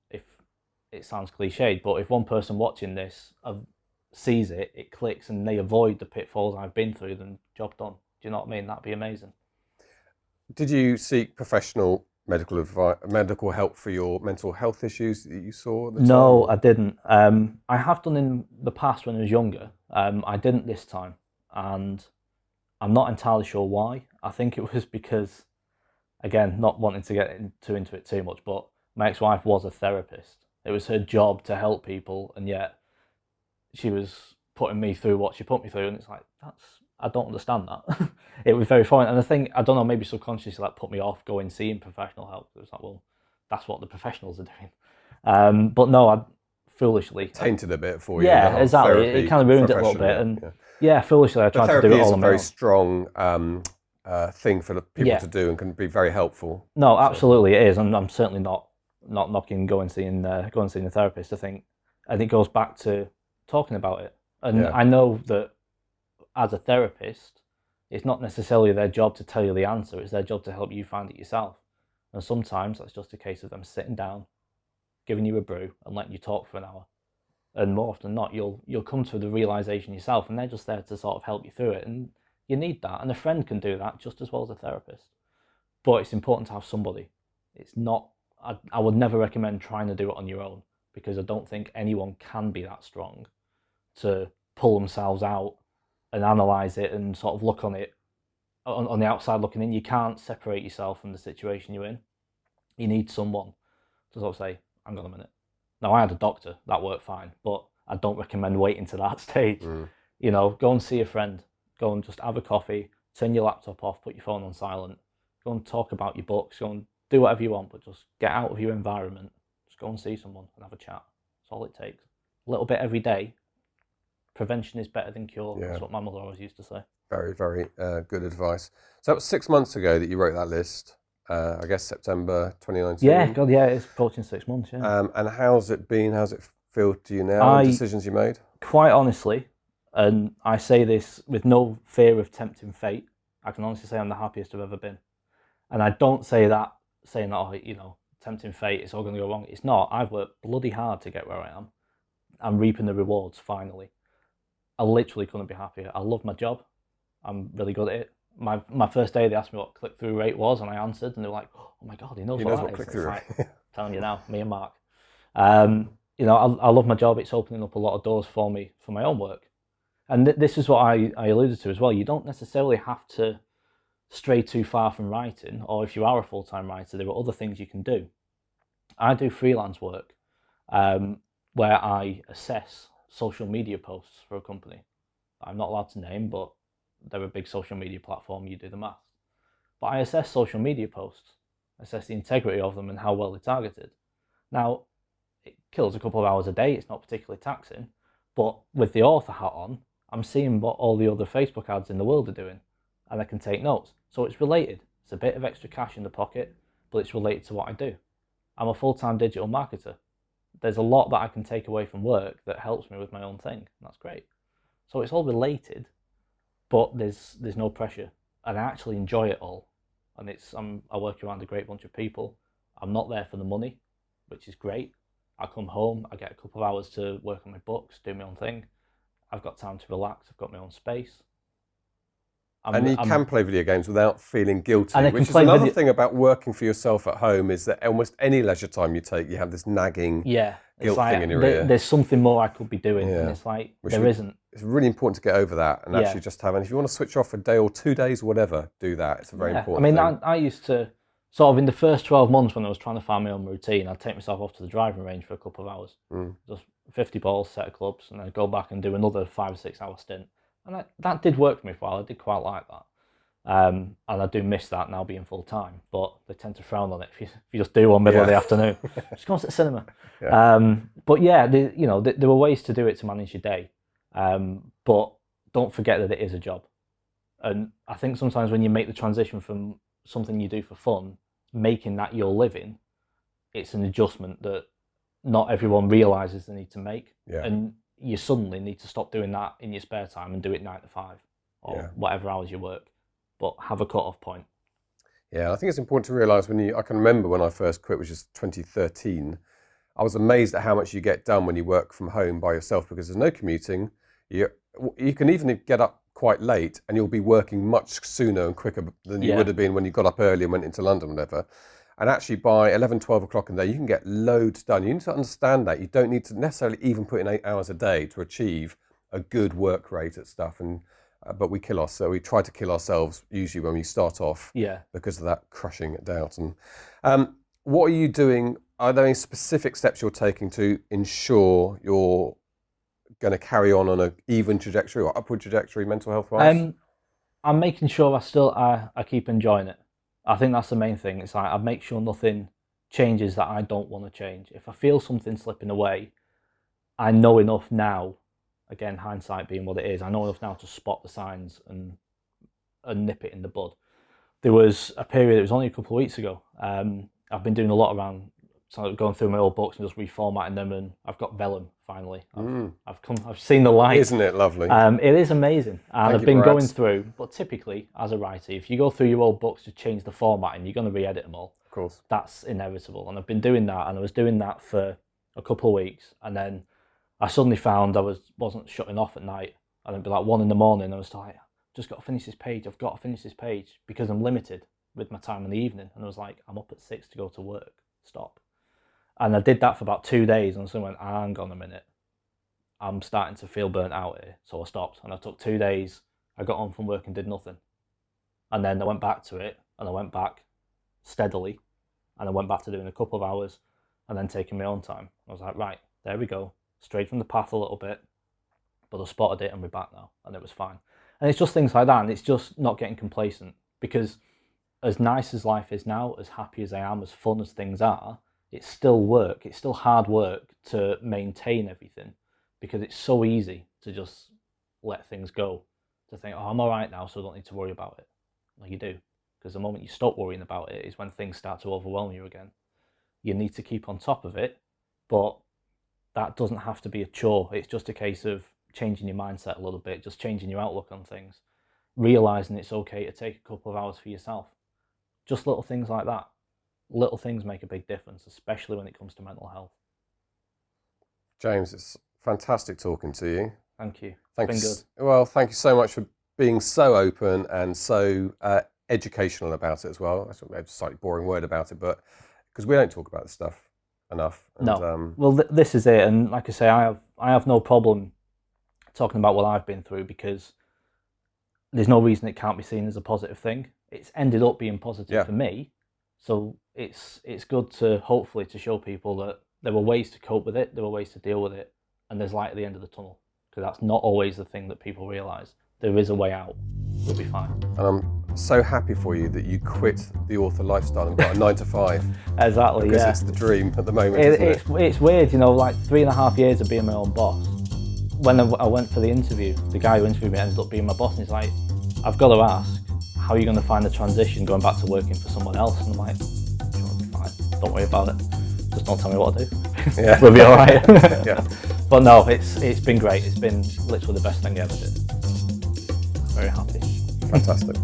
S2: If it sounds cliched, but if one person watching this sees it, it clicks, and they avoid the pitfalls I've been through, then job done. Do you know what I mean? That'd be amazing.
S3: Did you seek professional medical help for your mental health issues that you saw at the time?
S2: No, I didn't. I have done in the past when I was younger. I didn't this time, and I'm not entirely sure why. I think it was because, again, not wanting to get into it too much, but my ex-wife was a therapist. It was her job to help people, and yet she was putting me through what she put me through, and it's like, I don't understand that. It was very foreign, and I think, I don't know, maybe subconsciously that put me off going seeing professional help. It was like, well, that's what the professionals are doing. But no, I foolishly
S3: tainted a bit for you.
S2: Yeah, exactly. It kind of ruined it a little bit, and yeah, foolishly I tried to do it all on my own.
S3: Therapy is a very strong thing for the people to do, and can be very helpful.
S2: No, absolutely it is, and I'm certainly not knocking go and seeing a therapist. I think it goes back to talking about it, and I know that as a therapist, it's not necessarily their job to tell you the answer. It's their job to help you find it yourself. And sometimes that's just a case of them sitting down, giving you a brew, and letting you talk for an hour. And more often than not, you'll come to the realization yourself, and they're just there to sort of help you through it. And you need that, and a friend can do that just as well as a therapist. But it's important to have somebody. It's not. I would never recommend trying to do it on your own, because I don't think anyone can be that strong to pull themselves out and analyze it and sort of look on it on the outside looking in. You can't separate yourself from the situation you're in. You need someone to sort of say, hang on a minute. Now, I had a doctor, that worked fine, but I don't recommend waiting to that stage. You know, go and see a friend, go and just have a coffee, turn your laptop off, put your phone on silent, go and talk about your books, go and do whatever you want, but just get out of your environment, just go and see someone and have a chat. That's all it takes. A little bit every day. Prevention is better than cure. Yeah. That's what my mother always used to say.
S3: Very, very good advice. So that was 6 months ago that you wrote that list. I guess September 2019.
S2: Yeah, God, yeah, it's approaching 6 months. Yeah.
S3: And how's it been? How's it feel to you now? The decisions you made?
S2: Quite honestly, and I say this with no fear of tempting fate, I can honestly say I'm the happiest I've ever been. And I don't say that saying that, oh, you know, tempting fate, it's all going to go wrong. It's not. I've worked bloody hard to get where I am. I'm reaping the rewards finally. I literally couldn't be happier. I love my job. I'm really good at it. My first day, they asked me what click-through rate was, and I answered, and they were like, "Oh my God, he knows what click-through rate is." Like, telling you now, me and Mark. You know, I love my job. It's opening up a lot of doors for me for my own work, and this is what I alluded to as well. You don't necessarily have to stray too far from writing, or if you are a full-time writer, there are other things you can do. I do freelance work where I assess social media posts for a company. I'm not allowed to name, but they're a big social media platform. You do the math. But I assess social media posts, assess the integrity of them and how well they're targeted. Now, it kills a couple of hours a day. It's not particularly taxing. But with the author hat on, I'm seeing what all the other Facebook ads in the world are doing, and I can take notes. So it's related. It's a bit of extra cash in the pocket, but it's related to what I do. I'm a full-time digital marketer. There's a lot that I can take away from work that helps me with my own thing, and that's great. So it's all related, but there's no pressure, and I actually enjoy it all. And I work around a great bunch of people. I'm not there for the money, which is great. I come home, I get a couple of hours to work on my books, do my own thing. I've got time to relax. I've got my own space.
S3: And you can play video games without feeling guilty,
S2: And I
S3: which
S2: can
S3: is
S2: play
S3: another
S2: video-
S3: thing about working for yourself at home, is that almost any leisure time you take, you have this nagging
S2: Yeah, it's
S3: guilt
S2: like
S3: thing in your ear.
S2: there's something more I could be doing,
S3: Yeah.
S2: and it's like
S3: Which
S2: there isn't.
S3: It's really important to get over that and
S2: Yeah.
S3: actually just have, and if you want to switch off a day or 2 days, whatever, do that. It's a very
S2: Yeah.
S3: important
S2: I mean,
S3: thing.
S2: I used to sort of in the first 12 months when I was trying to find my own routine, I'd take myself off to the driving range for a couple of hours, just 50 balls, set of clubs, and then go back and do another 5 or 6 hour stint. And that did work for me for a while. I did quite like that. And I do miss that now being full time, but they tend to frown on it if you just do one middle of the afternoon. Just go to the cinema.
S3: Yeah.
S2: But yeah, there were ways to do it to manage your day. But don't forget that it is a job. And I think sometimes when you make the transition from something you do for fun, making that your living, it's an adjustment that not everyone realizes they need to make.
S3: Yeah.
S2: And you suddenly need to stop doing that in your spare time and do it 9 to 5 or whatever hours you work, but have a cut-off point.
S3: Yeah, I think it's important to realise I can remember when I first quit, which is 2013, I was amazed at how much you get done when you work from home by yourself, because there's no commuting. You can even get up quite late and you'll be working much sooner and quicker than you would have been when you got up early and went into London or whatever. And actually by 11, 12 o'clock in the day, you can get loads done. You need to understand that. You don't need to necessarily even put in 8 hours a day to achieve a good work rate at stuff. But we kill ourselves. We try to kill ourselves usually when we start off because of that crushing doubt. And what are you doing? Are there any specific steps you're taking to ensure you're going to carry on an even trajectory or upward trajectory mental health wise?
S2: I'm making sure I keep enjoying it. I think that's the main thing. It's like I make sure nothing changes that I don't want to change. If I feel something slipping away, I know enough now, again, hindsight being what it is, I know enough now to spot the signs and nip it in the bud. There was a period, it was only a couple of weeks ago, I've been doing a lot around going through my old books and just reformatting them, and I've got vellum finally. I've seen the light.
S3: Isn't it lovely?
S2: It is amazing, and I've been
S3: Brad.
S2: going through. But typically, as a writer, if you go through your old books to change the formatting, you're going to re-edit them all.
S3: Of course,
S2: that's inevitable, and I've been doing that, and I was doing that for a couple of weeks, and then I suddenly found I wasn't shutting off at night, and it'd be like 1 a.m. and I was like, just got to finish this page. I've got to finish this page because I'm limited with my time in the evening, and I was like, I'm up at 6 to go to work. Stop. And I did that for about 2 days, and someone went, hang on a minute, I'm starting to feel burnt out here. So I stopped, and I took 2 days. I got home from work and did nothing. And then I went back to it, and I went back steadily, and I went back to doing a couple of hours, and then taking my own time. I was like, right, there we go. Strayed from the path a little bit, but I spotted it, and we're back now, and it was fine. And it's just things like that, and it's just not getting complacent, because as nice as life is now, as happy as I am, as fun as things are, it's still work. It's still hard work to maintain everything, because it's so easy to just let things go, to think, oh, I'm all right now, so I don't need to worry about it. Like you do, because the moment you stop worrying about it is when things start to overwhelm you again. You need to keep on top of it, but that doesn't have to be a chore. It's just a case of changing your mindset a little bit, just changing your outlook on things, realising it's okay to take a couple of hours for yourself. Just little things like that. Little things make a big difference, especially when it comes to mental health.
S3: James, it's fantastic talking to you.
S2: Thank you.
S3: Thanks.
S2: It's been good.
S3: Well, thank you so much for being so open and so educational about it as well. That's a slightly boring word about it, but because we don't talk about this stuff enough. And,
S2: no. Well, this is it, and like I say, I have no problem talking about what I've been through, because there's no reason it can't be seen as a positive thing. It's ended up being positive for me, so it's good to hopefully to show people that there were ways to cope with it, there were ways to deal with it, and there's light at the end of the tunnel, because that's not always the thing that people realise. There is a way out. We'll be fine.
S3: And I'm so happy for you that you quit the author lifestyle and got a 9 to 5.
S2: Exactly,
S3: because it's the dream at the moment, isn't it?
S2: It's weird, like 3.5 years of being my own boss. When I went for the interview, the guy who interviewed me ended up being my boss, and he's like, I've got to ask, how are you going to find the transition going back to working for someone else? And I'm like, sure, it'll be fine. Don't worry about it. Just don't tell me what to do.
S3: Yeah.
S2: We'll be all right.
S3: Yeah.
S2: But no, it's been great. It's been literally the best thing I ever did. Very happy.
S3: Fantastic.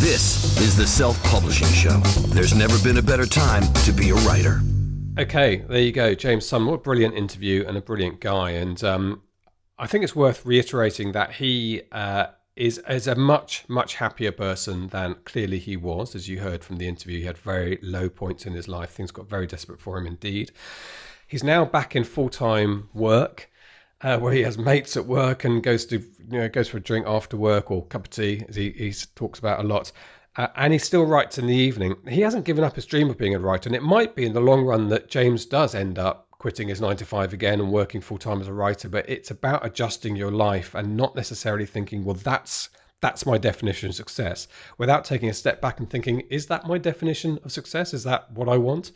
S1: This is the Self-Publishing Show. There's never been a better time to be a writer.
S3: Okay, there you go. James Sumner, what a brilliant interview and a brilliant guy. And I think it's worth reiterating that he is a much happier person than clearly he was. As you heard from the interview, he had very low points in his life. Things got very desperate for him indeed. He's now back in full-time work, where he has mates at work and goes for a drink after work or a cup of tea, as he talks about a lot. And he still writes in the evening. He hasn't given up his dream of being a writer, and it might be in the long run that James does end up quitting his 9 to 5 again and working full-time as a writer. But it's about adjusting your life and not necessarily thinking, well, that's my definition of success, without taking a step back and thinking, is that my definition of success? Is that what I want?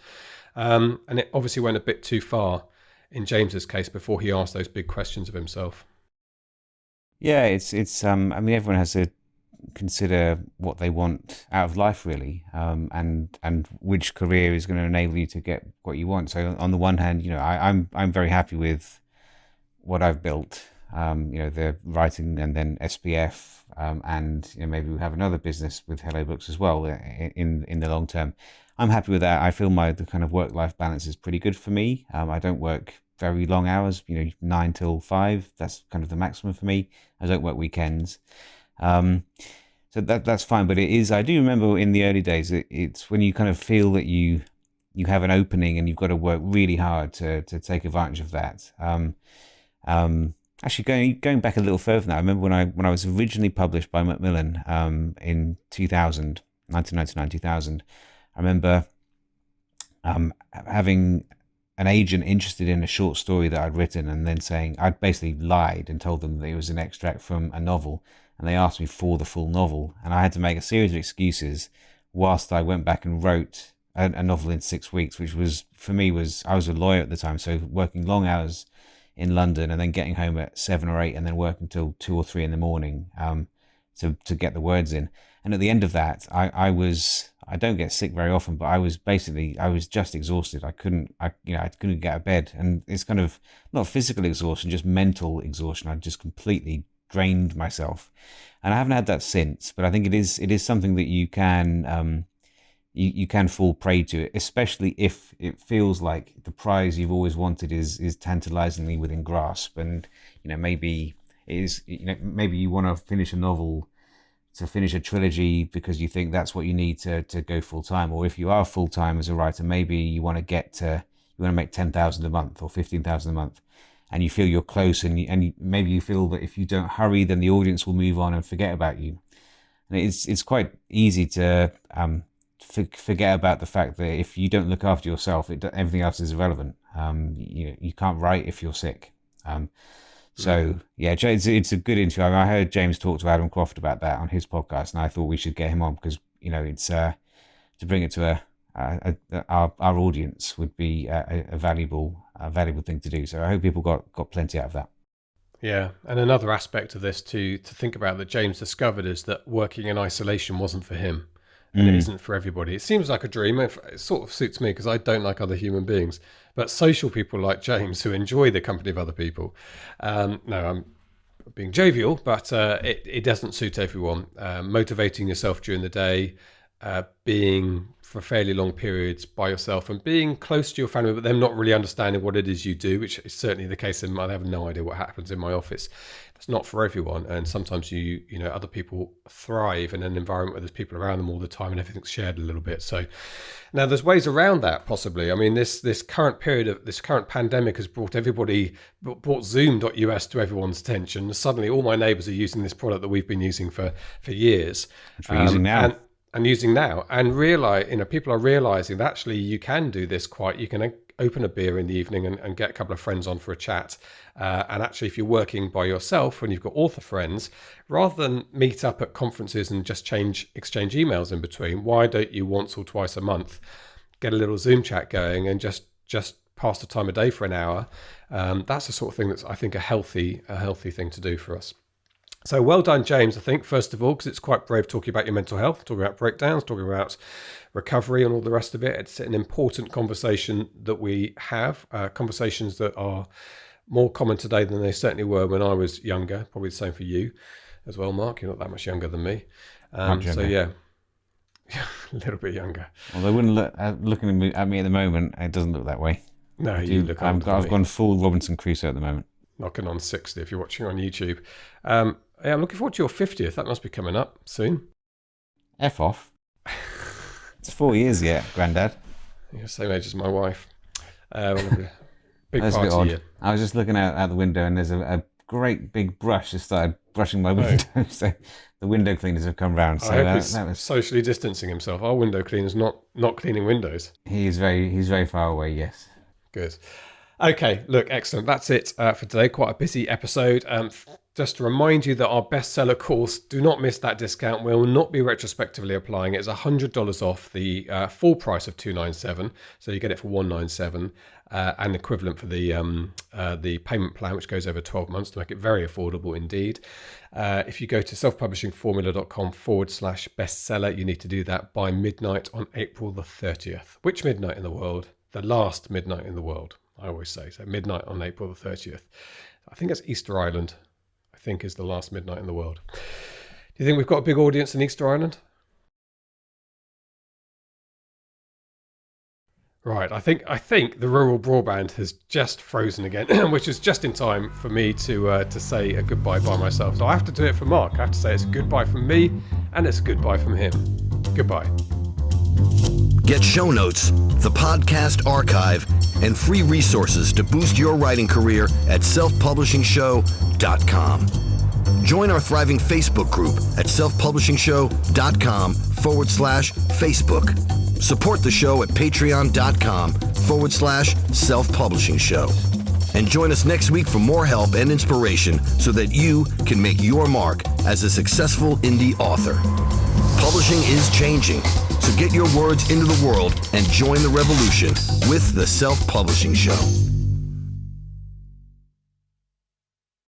S3: And it obviously went a bit too far in James's case before he asked those big questions of himself.
S4: Yeah, it's. I mean, everyone has to consider what they want out of life, really, and which career is going to enable you to get what you want. So, on the one hand, I'm very happy with what I've built. The writing, and then SPF, and maybe we have another business with Hello Books as well in the long term. I'm happy with that. I feel the kind of work-life balance is pretty good for me. I don't work very long hours, 9 till 5. That's kind of the maximum for me. I don't work weekends. So that's fine. But it is, I do remember in the early days, it's when you kind of feel that you have an opening and you've got to work really hard to take advantage of that. Actually, going back a little further now, I remember when I was originally published by Macmillan in 1999, 2000, I remember having an agent interested in a short story that I'd written, and then saying I'd basically lied and told them that it was an extract from a novel, and they asked me for the full novel, and I had to make a series of excuses whilst I went back and wrote a novel in 6 weeks, which was, for me, I was a lawyer at the time, so working long hours in London and then getting home at 7 or 8 and then working till 2 or 3 in the morning to get the words in. And at the end of that, I don't get sick very often, but I was just exhausted. I couldn't get out of bed, and it's kind of not physical exhaustion, just mental exhaustion. I just completely drained myself, and I haven't had that since. But I think it is something that you can you can fall prey to it, especially if it feels like the prize you've always wanted is tantalizingly within grasp, and maybe maybe you want to finish a novel, to finish a trilogy because you think that's what you need to go full time. Or if you are full time as a writer, maybe you want to make 10,000 a month or 15,000 a month, and you feel you're close, and maybe you feel that if you don't hurry, then the audience will move on and forget about you. And it's quite easy to forget about the fact that if you don't look after yourself, everything else is irrelevant. You can't write if you're sick. So yeah, it's a good interview. I heard James talk to Adam Croft about that on his podcast, and I thought we should get him on because it's to bring it to our audience would be a valuable thing to do. So I hope people got plenty out of that.
S3: Yeah, and another aspect of this to think about that James discovered is that working in isolation wasn't for him, and it isn't for everybody. It seems like a dream. It sort of suits me because I don't like other human beings, but social people like James who enjoy the company of other people. No, I'm being jovial, but it doesn't suit everyone. Motivating yourself during the day, being for fairly long periods by yourself, and being close to your family, but them not really understanding what it is you do, which is certainly the case in mine. I have no idea what happens in my office. It's not for everyone, and sometimes other people thrive in an environment where there's people around them all the time and everything's shared a little bit. So now there's ways around that possibly. I mean, this current period of this current pandemic has brought Zoom.us to everyone's attention. Suddenly all my neighbours are using this product that we've been using for years.
S4: Which we're using now.
S3: And using now, and people are realizing that actually you can do this you can open a beer in the evening and get a couple of friends on for a chat. And actually, if you're working by yourself and you've got author friends, rather than meet up at conferences and just exchange emails in between, why don't you once or twice a month get a little Zoom chat going and just pass the time of day for an hour? That's the sort of thing that's, I think, a healthy thing to do for us. So well done, James, I think, first of all, because it's quite brave talking about your mental health, talking about breakdowns, talking about recovery and all the rest of it. It's an important conversation that we have, conversations that are more common today than they certainly were when I was younger. Probably the same for you as well, Mark. You're not that much younger than me. So yeah, a little bit younger.
S4: Well, they wouldn't looking at me at the moment. It doesn't look that way.
S3: No, you look.
S4: I've gone full Robinson Crusoe at the moment.
S3: knocking on 60 if you're watching on YouTube. Yeah, I'm looking forward to your 50th. That must be coming up soon.
S4: F off. It's 4 years yet, Grandad.
S3: You're the same age as my wife. Big
S4: That's a bit
S3: party
S4: odd.
S3: year.
S4: I was just looking out the window and there's a great big brush that started brushing my window. So the window cleaners have come round. So
S3: I hope
S4: that
S3: he's
S4: was...
S3: socially distancing himself. Our window cleaner's not cleaning windows.
S4: He's very far away, yes.
S3: Good. Okay, look, excellent. That's it for today. Quite a busy episode. Just to remind you that our bestseller course, do not miss that discount. We'll not be retrospectively applying it. It's $100 off the full price of $297. So you get it for $197 and equivalent for the payment plan, which goes over 12 months to make it very affordable indeed. If you go to selfpublishingformula.com/bestseller, you need to do that by midnight on April the 30th. Which midnight in the world? The last midnight in the world, I always say. So midnight on April the 30th. I think it's Easter Island. I think is the last midnight in the world. Do you think we've got a big audience in Easter Island? Right, I think the rural broadband has just frozen again, which is just in time for me to say a goodbye by myself. So I have to do it for Mark. I have to say it's a goodbye from me and it's a goodbye from him. Goodbye.
S1: Get show notes, the podcast archive, and free resources to boost your writing career at selfpublishingshow.com. Join our thriving Facebook group at selfpublishingshow.com/Facebook. Support the show at patreon.com/selfpublishingshow. And join us next week for more help and inspiration so that you can make your mark as a successful indie author. Publishing is changing, so get your words into the world and join the revolution with the Self-Publishing Show.